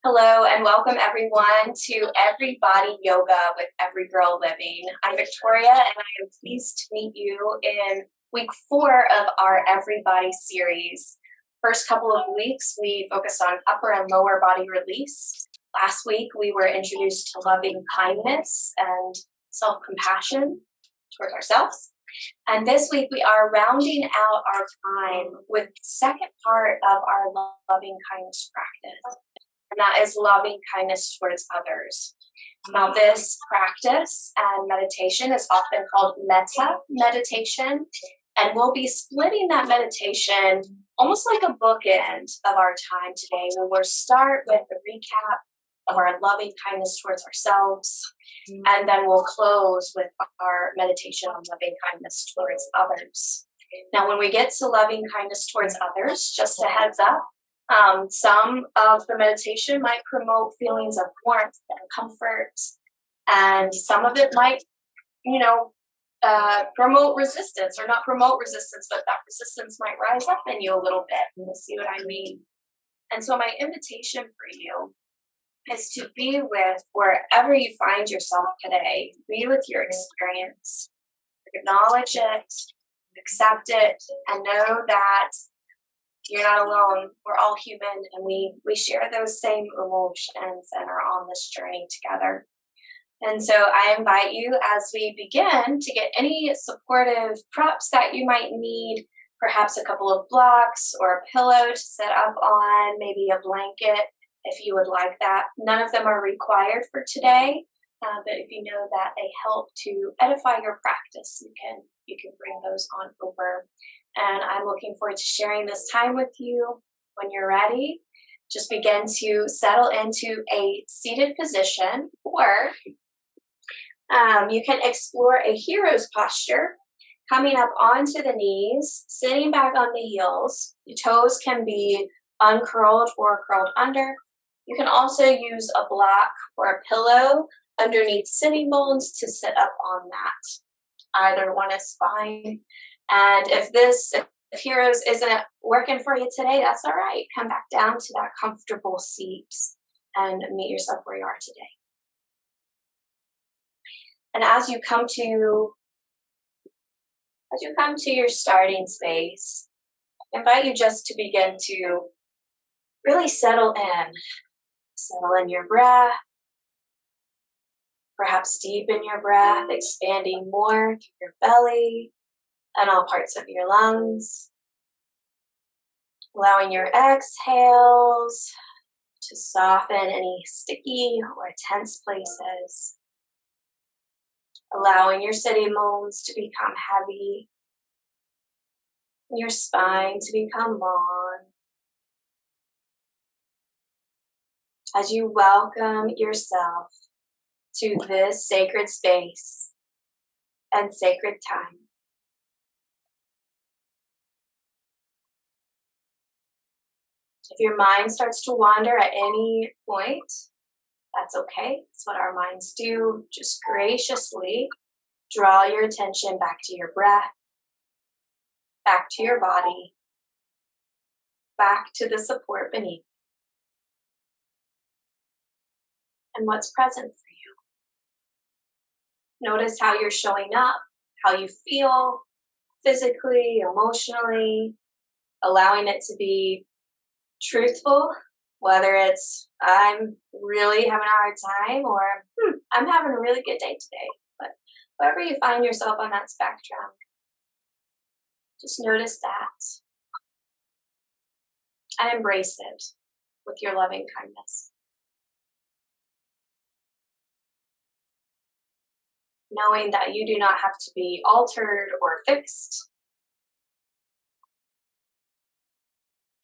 Hello and welcome everyone to EveryBODY Yoga with Every Girl Living. I'm Victoria and I am pleased to meet you in week 4 of our EveryBODY series. First couple of weeks we focused on upper and lower body release. Last week we were introduced to loving kindness and self-compassion towards ourselves. And this week we are rounding out our time with the second part of our loving kindness practice. And that is loving kindness towards others. Now, this practice and meditation is often called metta meditation, and we'll be splitting that meditation almost like a bookend of our time today. We will start with a recap of our loving kindness towards ourselves, and then we'll close with our meditation on loving kindness towards others. Now, when we get to loving kindness towards others, just a heads up, some of the meditation might promote feelings of warmth and comfort, and some of it might, promote resistance, or not promote resistance, but that resistance might rise up in you a little bit, and you'll see what I mean. And so my invitation for you is to be with wherever you find yourself today. Be with your experience, acknowledge it, accept it, and know that you're not alone. We're all human, and we share those same emotions and are on this journey together. And so I invite you, as we begin, to get any supportive props that you might need, perhaps a couple of blocks or a pillow to sit up on, maybe a blanket if you would like that. None of them are required for today, but if you know that they help to edify your practice, you can bring those on over. And I'm looking forward to sharing this time with you. When you're ready, just begin to settle into a seated position, or you can explore a hero's posture, coming up onto the knees, sitting back on the heels. The toes can be uncurled or curled under. You can also use a block or a pillow underneath sitting bones to sit up on that. Either one is fine. And if Heroes isn't working for you today, that's all right. Come back down to that comfortable seat and meet yourself where you are today. And as you come to your starting space, I invite you just to begin to really settle in. Settle in your breath. Perhaps deepen your breath, expanding more through your belly and all parts of your lungs. Allowing your exhales to soften any sticky or tense places. Allowing your sitting bones to become heavy. And your spine to become long. As you welcome yourself to this sacred space and sacred time. If your mind starts to wander at any point, that's okay. That's what our minds do. Just graciously draw your attention back to your breath, back to your body, back to the support beneath, and what's present for you. Notice how you're showing up, how you feel physically, emotionally, allowing it to be truthful, whether it's I'm really having a hard time or I'm having a really good day today. But wherever you find yourself on that spectrum, just notice that and embrace it with your loving kindness. Knowing that you do not have to be altered or fixed.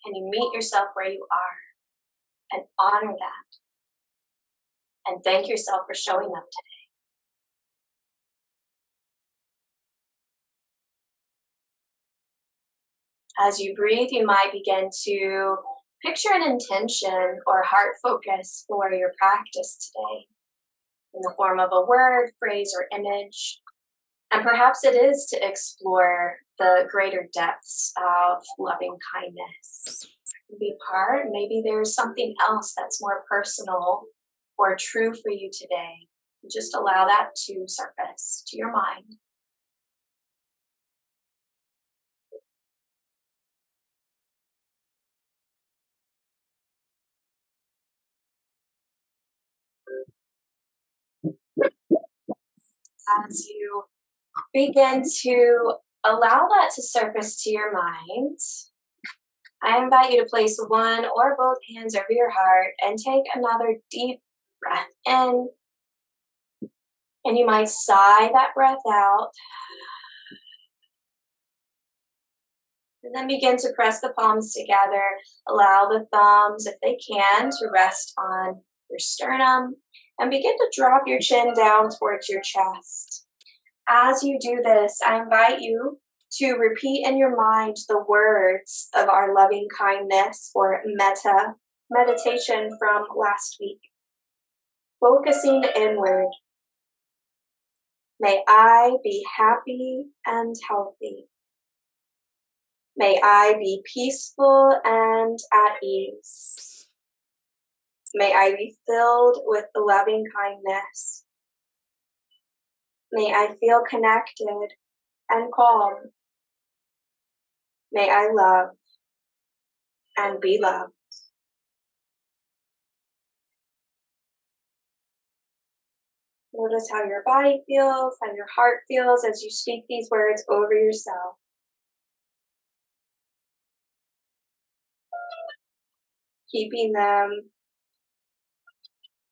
Can you meet yourself where you are and honor that? And thank yourself for showing up today. As you breathe, you might begin to picture an intention or heart focus for your practice today in the form of a word, phrase, or image. And perhaps it is to explore the greater depths of loving kindness be part. Maybe there's something else that's more personal or true for you today. Just allow that to surface to your mind. As you begin to allow that to surface to your mind, I invite you to place one or both hands over your heart and take another deep breath in. And you might sigh that breath out. And then begin to press the palms together. Allow the thumbs, if they can, to rest on your sternum. And begin to drop your chin down towards your chest. As you do this, I invite you to repeat in your mind the words of our loving kindness or metta meditation from last week. Focusing inward. May I be happy and healthy. May I be peaceful and at ease. May I be filled with loving kindness. May I feel connected and calm. May I love and be loved. Notice how your body feels, how your heart feels as you speak these words over yourself. Keeping them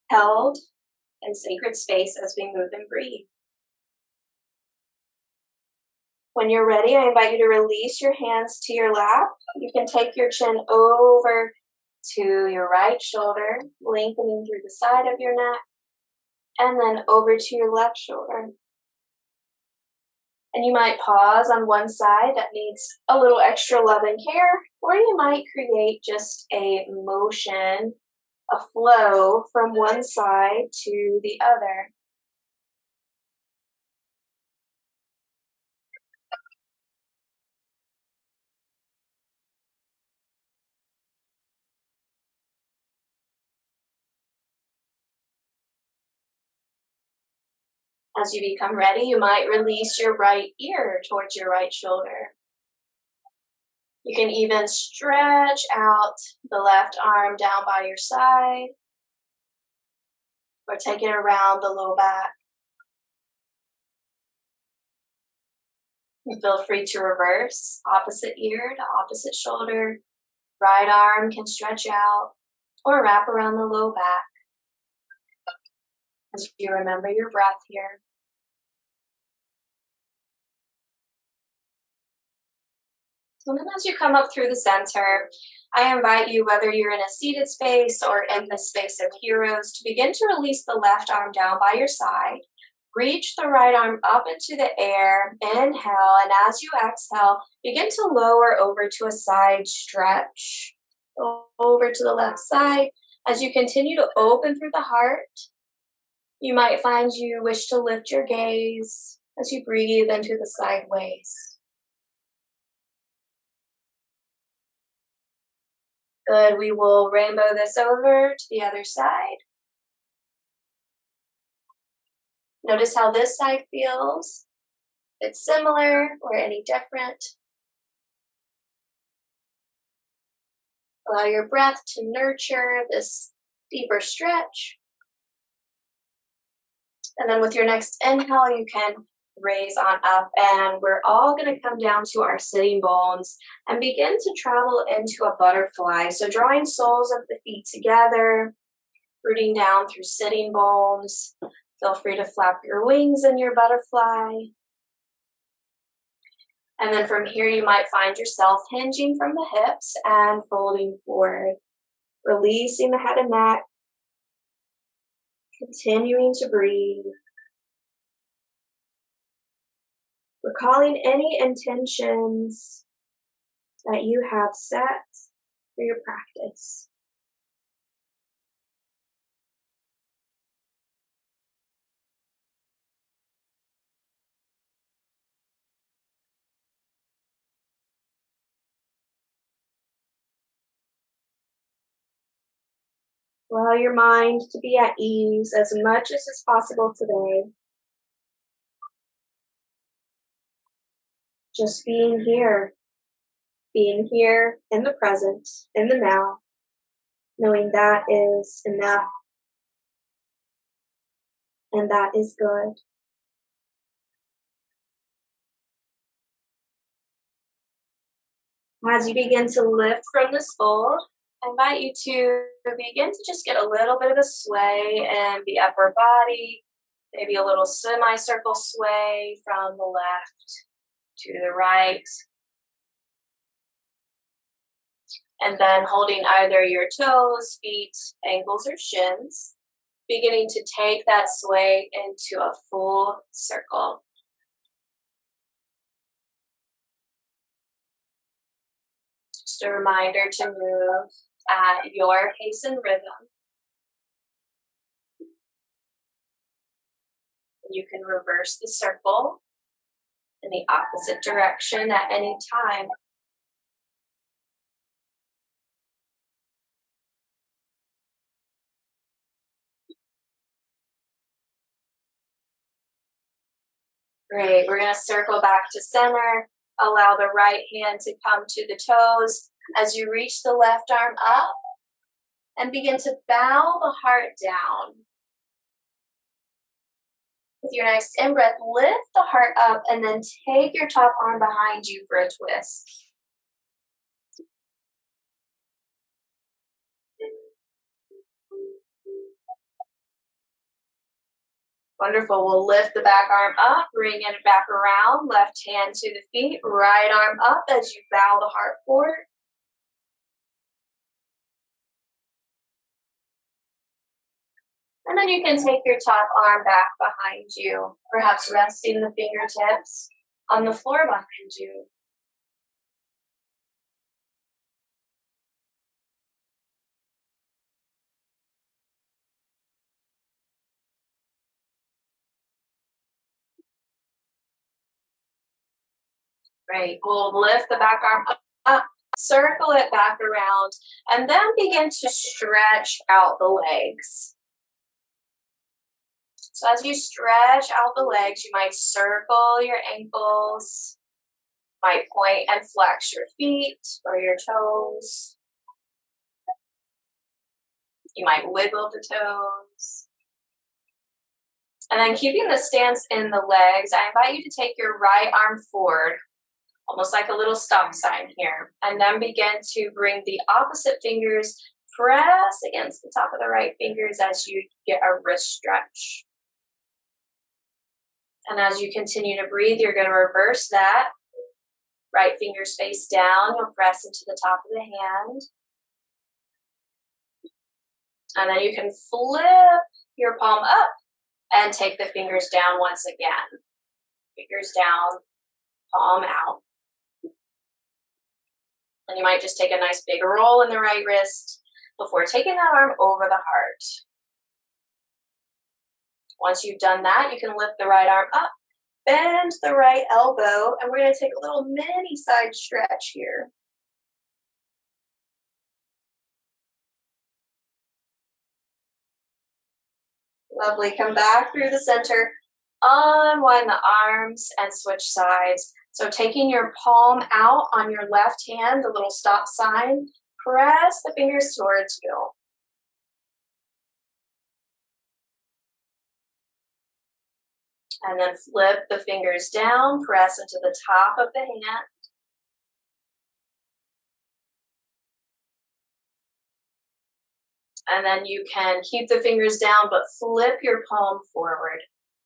held in sacred space as we move and breathe. When you're ready, I invite you to release your hands to your lap. You can take your chin over to your right shoulder, lengthening through the side of your neck, and then over to your left shoulder. And you might pause on one side that needs a little extra love and care, or you might create just a motion, a flow from one side to the other. As you become ready, you might release your right ear towards your right shoulder. You can even stretch out the left arm down by your side, or take it around the low back. And feel free to reverse, opposite ear to opposite shoulder. Right arm can stretch out or wrap around the low back. As you remember your breath here. And then as you come up through the center, I invite you, whether you're in a seated space or in the space of heroes, to begin to release the left arm down by your side. Reach the right arm up into the air. Inhale, and as you exhale, begin to lower over to a side stretch. Over to the left side. As you continue to open through the heart, you might find you wish to lift your gaze as you breathe into the sideways. Good, we will rainbow this over to the other side. Notice how this side feels. If it's similar or any different. Allow your breath to nurture this deeper stretch. And then with your next inhale, you can raise on up, and we're all going to come down to our sitting bones and begin to travel into a butterfly. So drawing soles of the feet together, rooting down through sitting bones. Feel free to flap your wings in your butterfly. And then from here, you might find yourself hinging from the hips and folding forward, releasing the head and neck, continuing to breathe. Recalling any intentions that you have set for your practice. Allow your mind to be at ease as much as is possible today. Just being here in the present, in the now, knowing that is enough and that is good. As you begin to lift from this fold, I invite you to begin to just get a little bit of a sway in the upper body, maybe a little semicircle sway from the left to the right. And then holding either your toes, feet, ankles, or shins, beginning to take that sway into a full circle. Just a reminder to move at your pace and rhythm. You can reverse the circle in the opposite direction at any time. Great, we're going to circle back to center. Allow the right hand to come to the toes as you reach the left arm up and begin to bow the heart down. With your nice in-breath, lift the heart up and then take your top arm behind you for a twist. Wonderful. We'll lift the back arm up, bring it back around, left hand to the feet, right arm up as you bow the heart forward. And then you can take your top arm back behind you, perhaps resting the fingertips on the floor behind you. Great. We'll lift the back arm up, circle it back around, and then begin to stretch out the legs. So as you stretch out the legs, you might circle your ankles, might point and flex your feet or your toes. You might wiggle the toes. And then keeping the stance in the legs, I invite you to take your right arm forward, almost like a little stop sign here. And then begin to bring the opposite fingers, press against the top of the right fingers as you get a wrist stretch. And as you continue to breathe, you're going to reverse that. Right fingers face down, you'll press into the top of the hand. And then you can flip your palm up and take the fingers down once again. Fingers down, palm out. And you might just take a nice big roll in the right wrist before taking that arm over the heart. Once you've done that, you can lift the right arm up, bend the right elbow, and we're going to take a little mini side stretch here. Lovely. Come back through the center, unwind the arms, and switch sides. So taking your palm out on your left hand, the little stop sign, press the fingers towards you. And then flip the fingers down, press into the top of the hand. And then you can keep the fingers down, but flip your palm forward.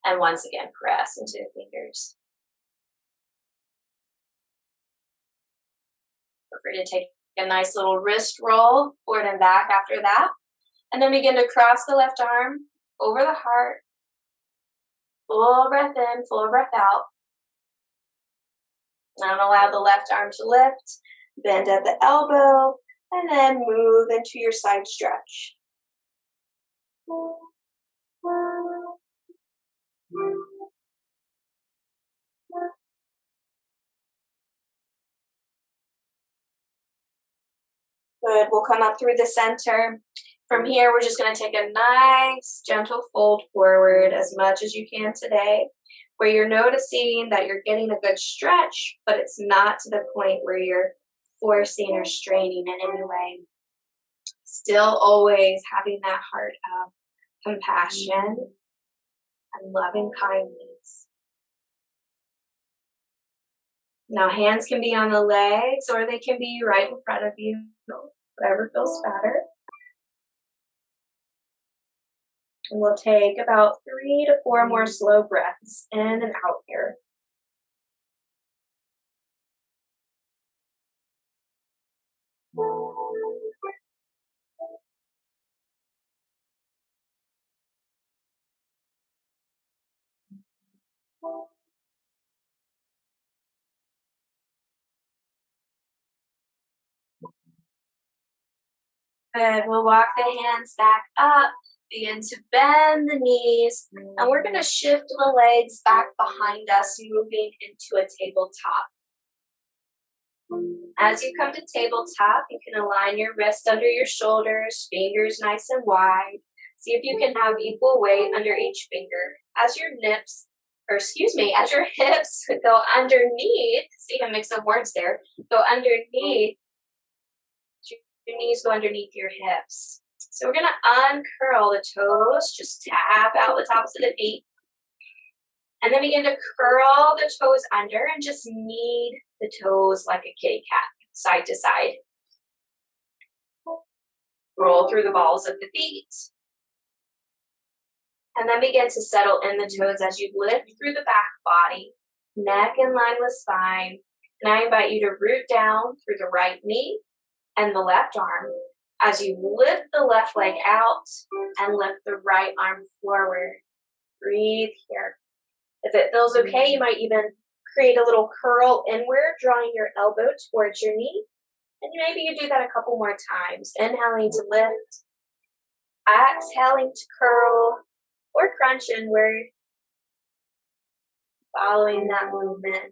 And once again, press into the fingers. Feel free to take a nice little wrist roll forward and back after that. And then begin to cross the left arm over the heart. Full breath in, full breath out. And allow the left arm to lift, bend at the elbow, and then move into your side stretch. Good. We'll come up through the center. From here, we're just going to take a nice, gentle fold forward as much as you can today, where you're noticing that you're getting a good stretch, but it's not to the point where you're forcing or straining in any way. Still always having that heart of compassion and loving kindness. Now, hands can be on the legs or they can be right in front of you, whatever feels better. And we'll take about 3 to 4 more slow breaths in and out here. Good. We'll walk the hands back up, begin to bend the knees, and we're going to shift the legs back behind us, moving into a tabletop. As you come to tabletop, you can align your wrist under your shoulders, fingers nice and wide. See if you can have equal weight under each finger. As your as your hips go underneath, see a mix of words there, go underneath, your knees go underneath your hips. So we're going to uncurl the toes, just tap out the tops of the feet. And then begin to curl the toes under and just knead the toes like a kitty cat, side to side. Roll through the balls of the feet. And then begin to settle in the toes as you lift through the back body, neck in line with spine. And I invite you to root down through the right knee and the left arm as you lift the left leg out and lift the right arm forward. Breathe here. If it feels okay, you might even create a little curl inward, drawing your elbow towards your knee. And maybe you do that a couple more times. Inhaling to lift, exhaling to curl or crunch inward, following that movement.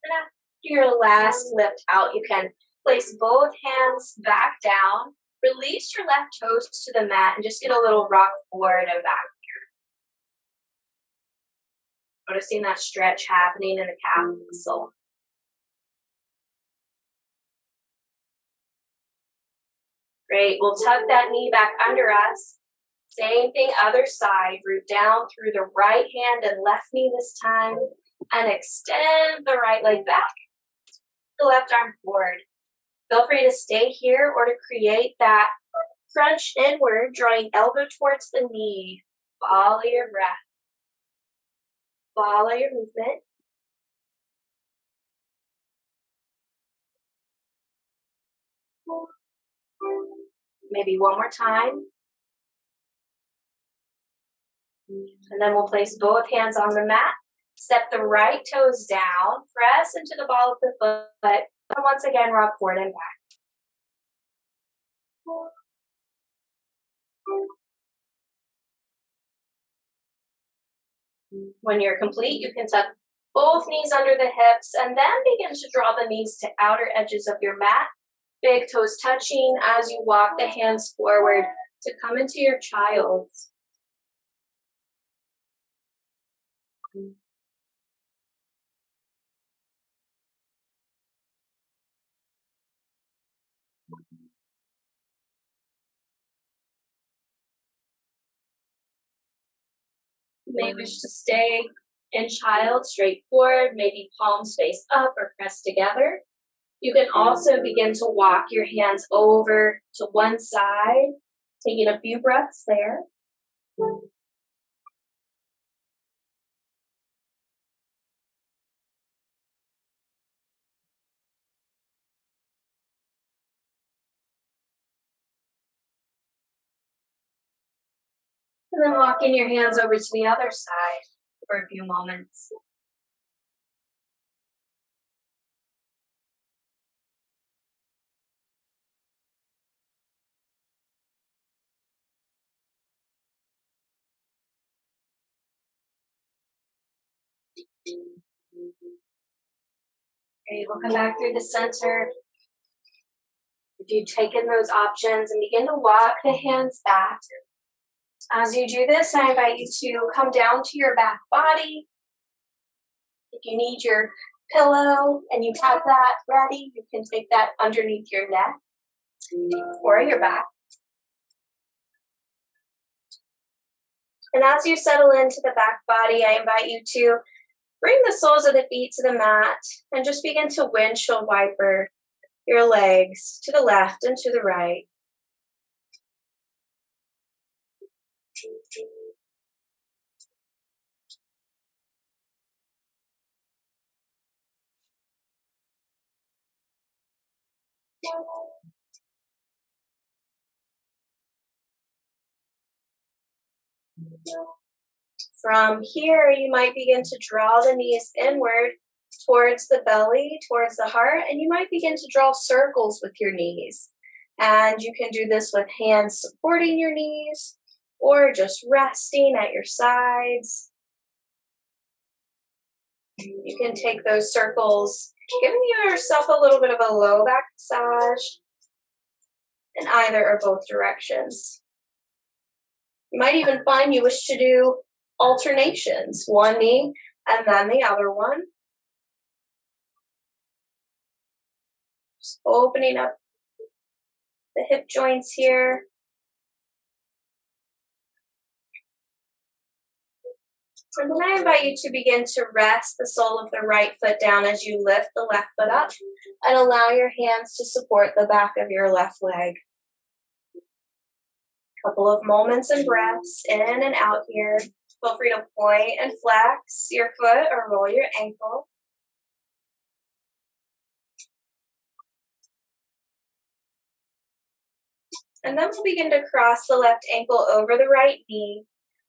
And after your last lift out, you can place both hands back down. Release your left toes to the mat and just get a little rock forward and back here. Noticing that stretch happening in the calf muscle. Great. We'll tuck that knee back under us. Same thing, other side. Root down through the right hand and left knee this time. And extend the right leg back. The left arm forward. Feel free to stay here or to create that crunch inward, drawing elbow towards the knee. Follow your breath. Follow your movement. Maybe one more time. And then we'll place both hands on the mat. Step the right toes down. Press into the ball of the foot. And once again, rock forward and back. When you're complete, you can tuck both knees under the hips and then begin to draw the knees to outer edges of your mat. Big toes touching as you walk the hands forward to come into your child's. You may wish to stay in child straight forward, maybe palms face up or pressed together. You can also begin to walk your hands over to one side, taking a few breaths there. And then walking your hands over to the other side for a few moments. Okay, we'll come back through the center. If you take in those options and begin to walk the hands back. As you do this, I invite you to come down to your back body. If you need your pillow and you have that ready, you can take that underneath your neck or your back. And as you settle into the back body, I invite you to bring the soles of the feet to the mat and just begin to windshield wiper your legs to the left and to the right. From here, you might begin to draw the knees inward towards the belly, towards the heart, and you might begin to draw circles with your knees. And you can do this with hands supporting your knees or just resting at your sides. You can take those circles, giving yourself a little bit of a low back massage in either or both directions. You might even find you wish to do alternations, one knee and then the other one. Just opening up the hip joints here. And then I invite you to begin to rest the sole of the right foot down as you lift the left foot up and allow your hands to support the back of your left leg. Couple of moments and breaths in and out here. Feel free to point and flex your foot or roll your ankle. And then we'll begin to cross the left ankle over the right knee.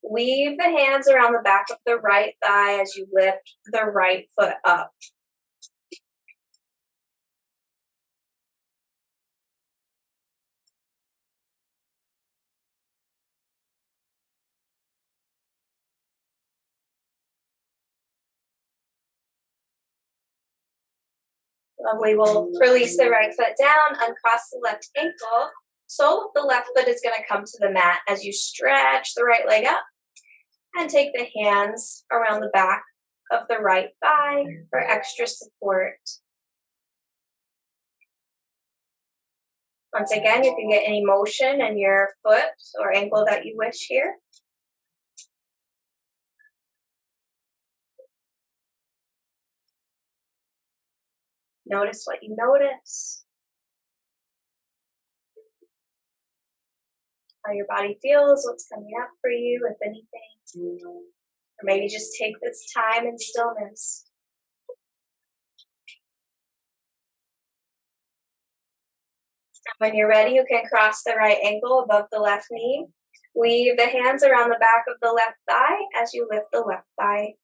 Weave the hands around the back of the right thigh as you lift the right foot up. Lovely. We'll release the right foot down, uncross the left ankle. Sole of the left foot is going to come to the mat as you stretch the right leg up and take the hands around the back of the right thigh for extra support. Once again, you can get any motion in your foot or ankle that you wish here. Notice what you notice. How your body feels, what's coming up for you, if anything. Or maybe just take this time in stillness. When you're ready, you can cross the right ankle above the left knee. Weave the hands around the back of the left thigh as you lift the left thigh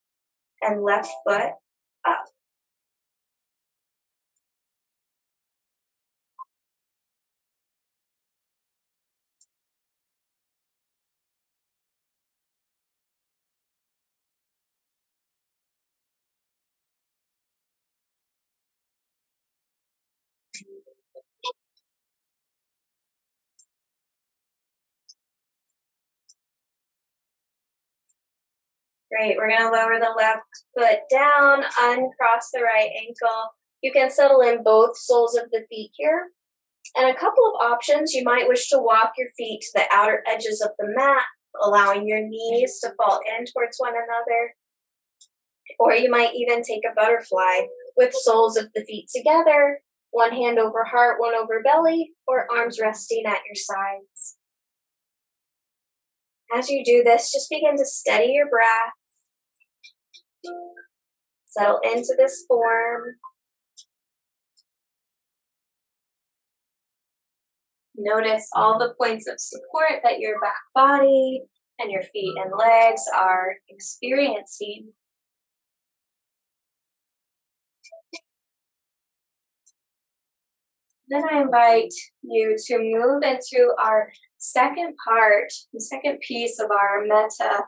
and left foot up. Great, we're gonna lower the left foot down, uncross the right ankle. You can settle in both soles of the feet here. And a couple of options, you might wish to walk your feet to the outer edges of the mat, allowing your knees to fall in towards one another. Or you might even take a butterfly with soles of the feet together, one hand over heart, one over belly, or arms resting at your sides. As you do this, just begin to steady your breath. Settle into this form. Notice all the points of support that your back body and your feet and legs are experiencing. Then I invite you to move into our second part, the second piece of our metta,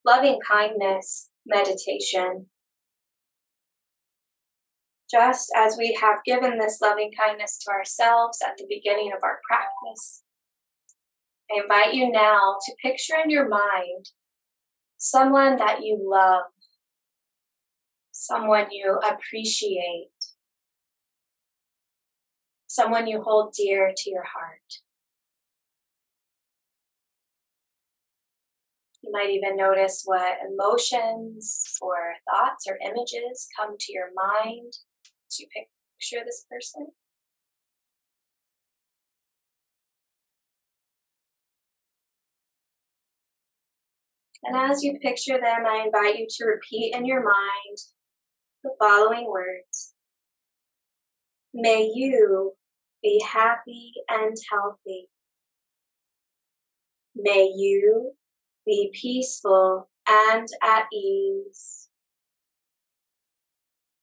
loving kindness meditation. Just as we have given this loving kindness to ourselves at the beginning of our practice, I invite you now to picture in your mind someone that you love, someone you appreciate, someone you hold dear to your heart. You might even notice what emotions or thoughts or images come to your mind as you picture this person. And as you picture them, I invite you to repeat in your mind the following words. May you be happy and healthy. May you be peaceful and at ease.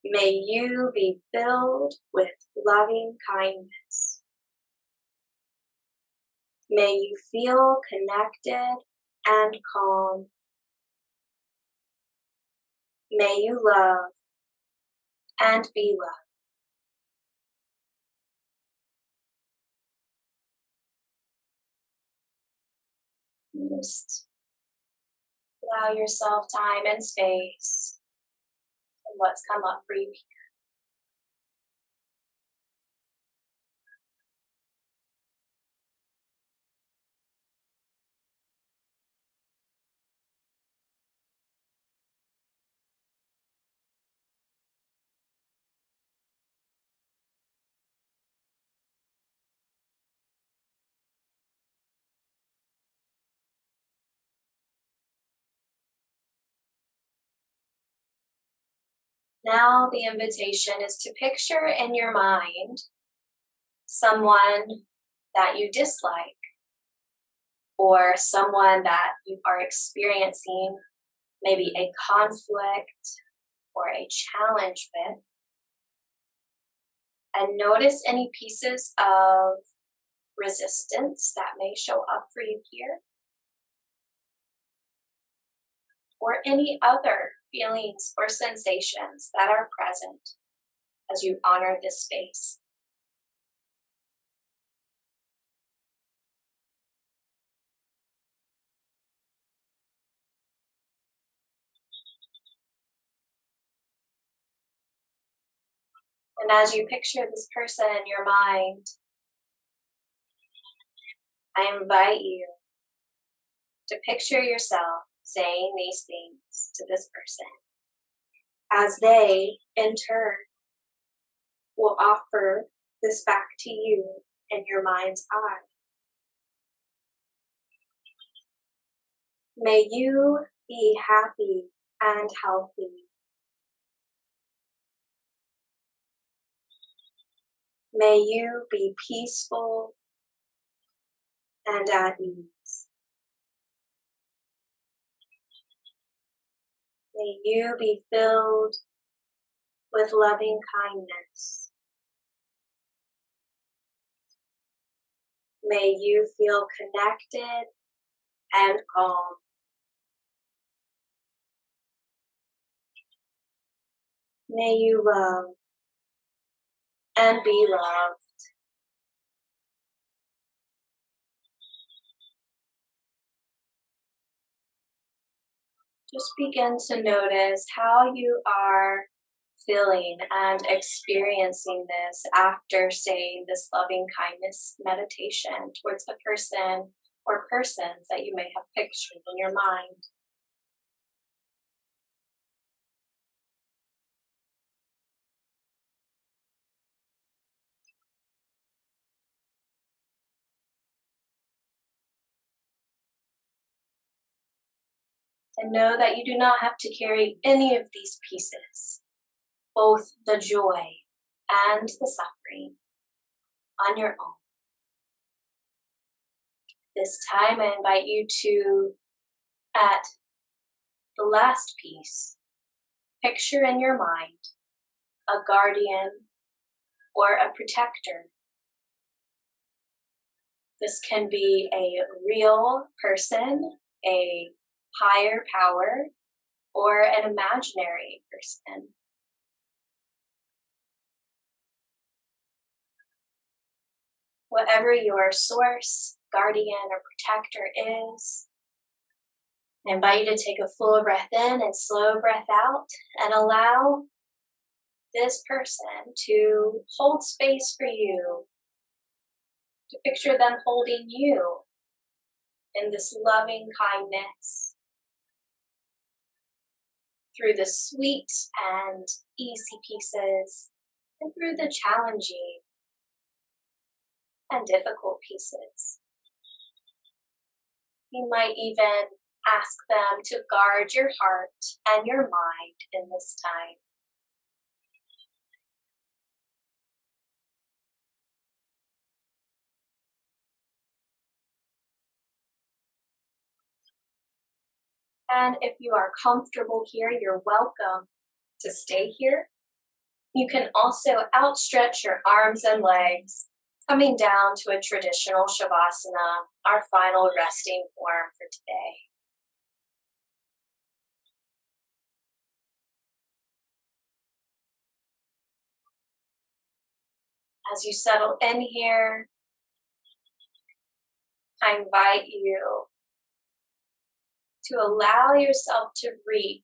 May you be filled with loving kindness. May you feel connected and calm. May you love and be loved. Just allow yourself time and space and what's come up for you here. Now the invitation is to picture in your mind someone that you dislike or someone that you are experiencing maybe a conflict or a challenge with. And notice any pieces of resistance that may show up for you here, or any other feelings or sensations that are present as you honor this space. And as you picture this person in your mind, I invite you to picture yourself saying these things to this person, as they, in turn, will offer this back to you in your mind's eye. May you be happy and healthy. May you be peaceful and at ease. May you be filled with loving kindness. May you feel connected and calm. May you love and be loved. Just begin to notice how you are feeling and experiencing this after saying this loving kindness meditation towards a person or persons that you may have pictured in your mind. And know that you do not have to carry any of these pieces, both the joy and the suffering, on your own. This time I invite you to, at the last piece, picture in your mind a guardian or a protector. This can be a real person, a higher power, or an imaginary person. Whatever your source, guardian, or protector is, I invite you to take a full breath in and slow breath out and allow this person to hold space for you, to picture them holding you in this loving kindness through the sweet and easy pieces and through the challenging and difficult pieces. You might even ask them to guard your heart and your mind in this time. And if you are comfortable here, you're welcome to stay here. You can also outstretch your arms and legs, coming down to a traditional Shavasana, our final resting form for today. As you settle in here, I invite you to allow yourself to reap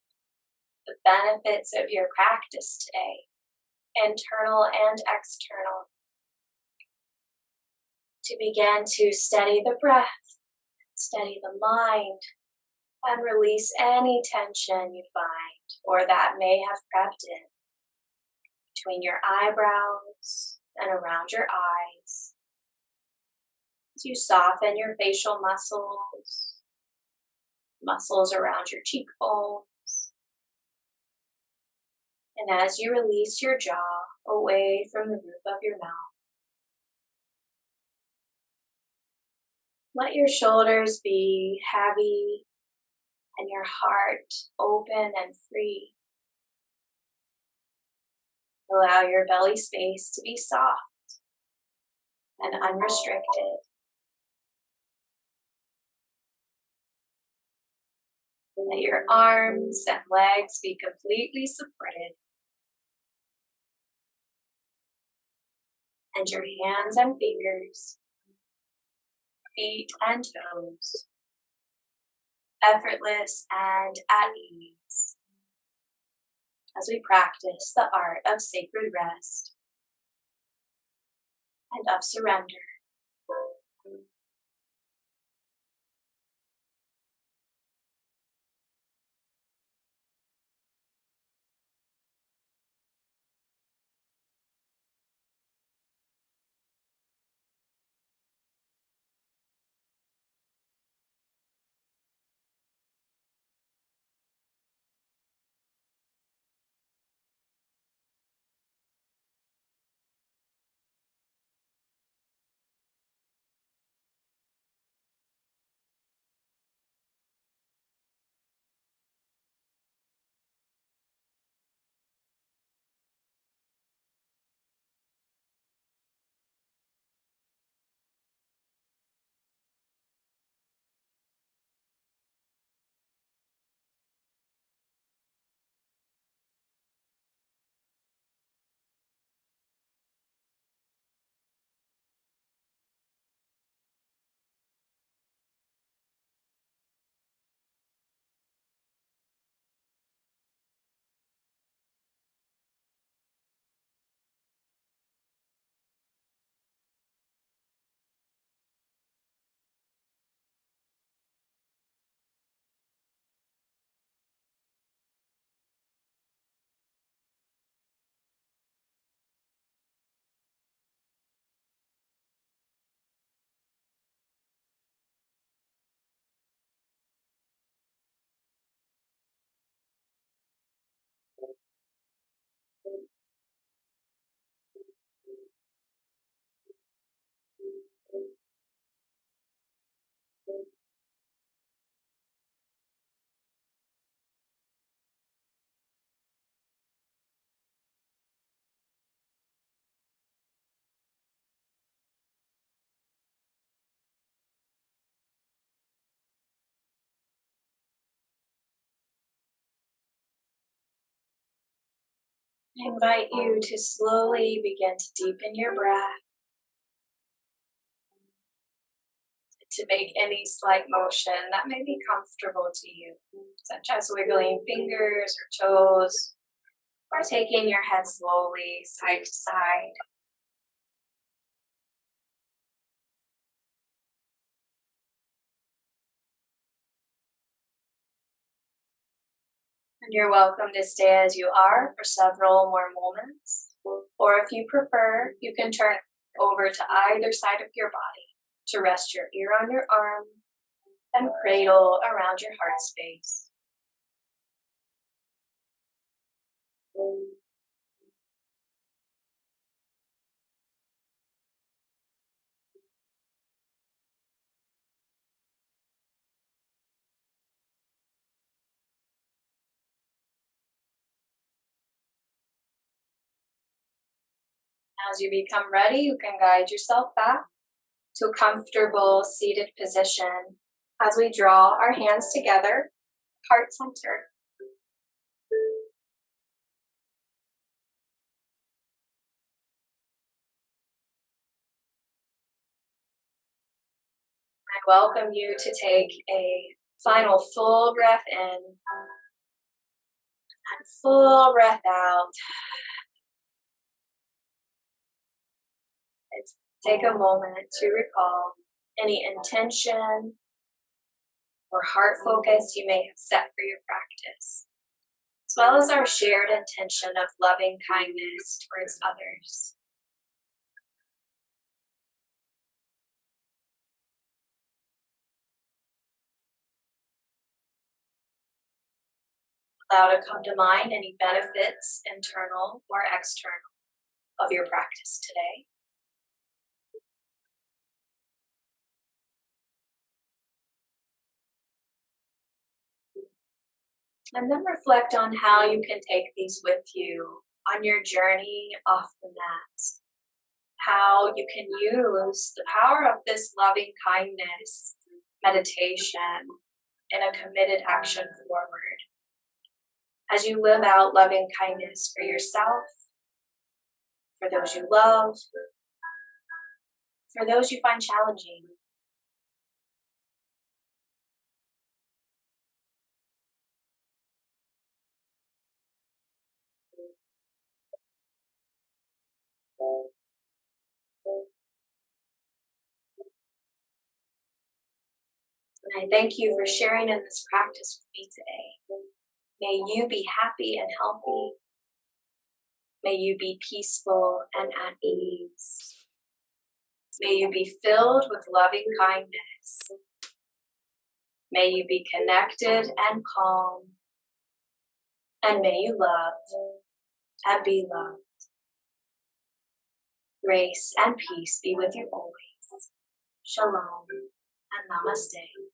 the benefits of your practice today, internal and external. To begin to steady the breath, steady the mind, and release any tension you find or that may have crept in between your eyebrows and around your eyes. As you soften your facial muscles, muscles around your cheekbones, and as you release your jaw away from the roof of your mouth, let your shoulders be heavy and your heart open and free. Allow your belly space to be soft and unrestricted. Let your arms and legs be completely supported. And your hands and fingers, feet and toes, effortless and at ease, as we practice the art of sacred rest and of surrender. I invite you to slowly begin to deepen your breath. to make any slight motion that may be comfortable to you, such as wiggling fingers or toes, or taking your head slowly side to side. And you're welcome to stay as you are for several more moments. Or if you prefer, you can turn over to either side of your body to rest your ear on your arm and cradle around your heart space. As you become ready, you can guide yourself back to a comfortable seated position as we draw our hands together, heart center. I welcome you to take a final full breath in and full breath out. And take a moment to recall any intention or heart focus you may have set for your practice, as well as our shared intention of loving kindness towards others. Allow to come to mind any benefits, internal or external, of your practice today. And then reflect on how you can take these with you on your journey off the mat. How you can use the power of this loving kindness meditation in a committed action forward. As you live out loving kindness for yourself, for those you love, for those you find challenging. And I thank you for sharing in this practice with me today. May you be happy and healthy. May you be peaceful and at ease. May you be filled with loving kindness. May you be connected and calm. And may you love and be loved. Grace and peace be with you always. Shalom and namaste.